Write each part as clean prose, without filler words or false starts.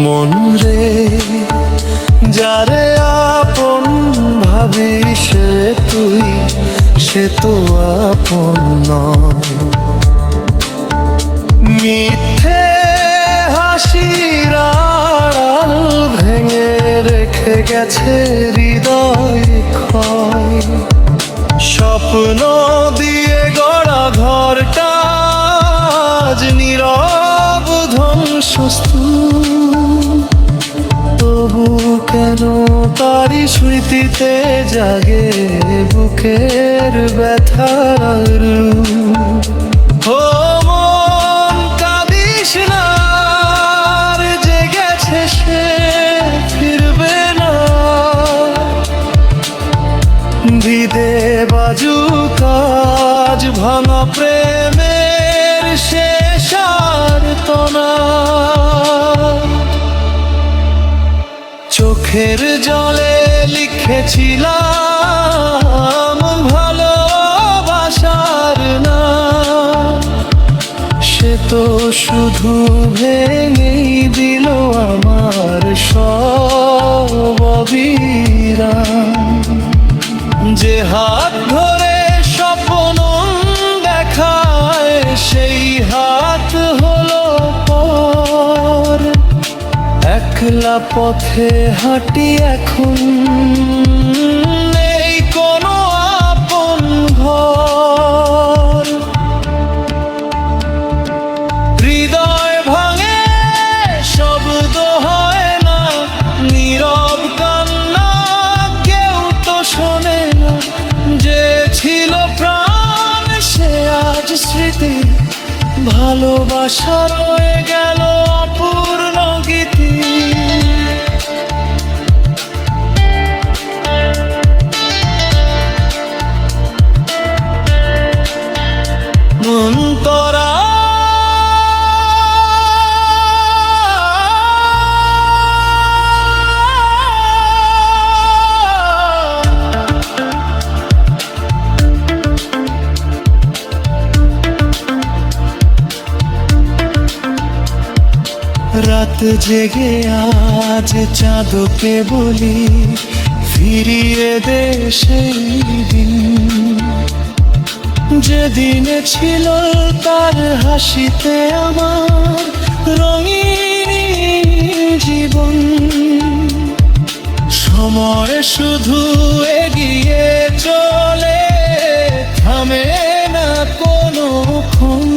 মন রে, যারে আপন ভাবি সে তো আপন নয়। মিথ্যে হাসির আড়াল ভেঙে রেখে গেছে হৃদয় ক্ষয়। স্বপ্ন দিয়ে গড়া ঘরটা আজ নীরব ধ্বংসস্তূপ। তবু কেন তারি স্মৃতিতে জাগে বুকের ব্যথার রূপ। ও মন কাঁদিস না, আর জেগেছে সে ফিরবে না। বিদে বাজু কাজ ভাঙা প্রেমের শেষ আর্তনা। চোখের জলে লিখেছিলাম ভালোবাসার না, সে তো শুধু ভেঙেই দিল আমার সব অবিরাম। যে হাত ধরে স্বপ্ন দেখায় সেই হাত হলো পর। একলা পথে হাঁটি এখন, নেই কোনো আপন ঘর। হৃদয় ভাঙে শব্দ হয় না, নীরব কান্না কেউ তো শোনে না। যে ছিল প্রাণ সে আজ স্মৃতি, ভালোবাসা রয়ে গেল অপূর্ণ গীতি। মন তোরা রাত জেগে আজ চাঁদকে বলি ফিরিয়ে দে সেই দিন। যেদিনে ছিল তার হাসিতে আমার রঙিন জীবন। সময় শুধু এগিয়ে চলে, থামে না কোনোক্ষণ।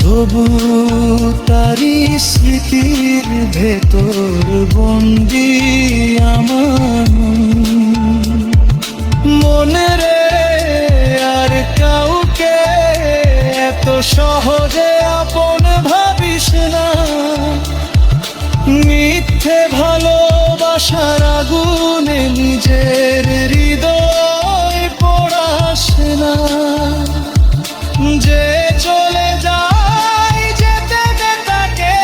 তবু তারি স্মৃতির ভেতর বন্দি আমার মনে রে। আর কাউকে এত সহজে আপন ভাবিস না, মিথ্যে ভালোবাসার আগুনে নিজের হৃদয় পোড়াস না। যে চলে যায় যেতে দে তাকে,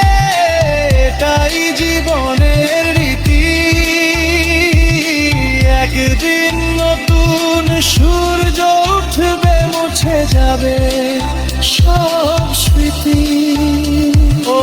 এটাই জীবনের রীতি। একদিন নতুন সূর্য উঠবে, মুছে যাবে সব স্মৃতি। ও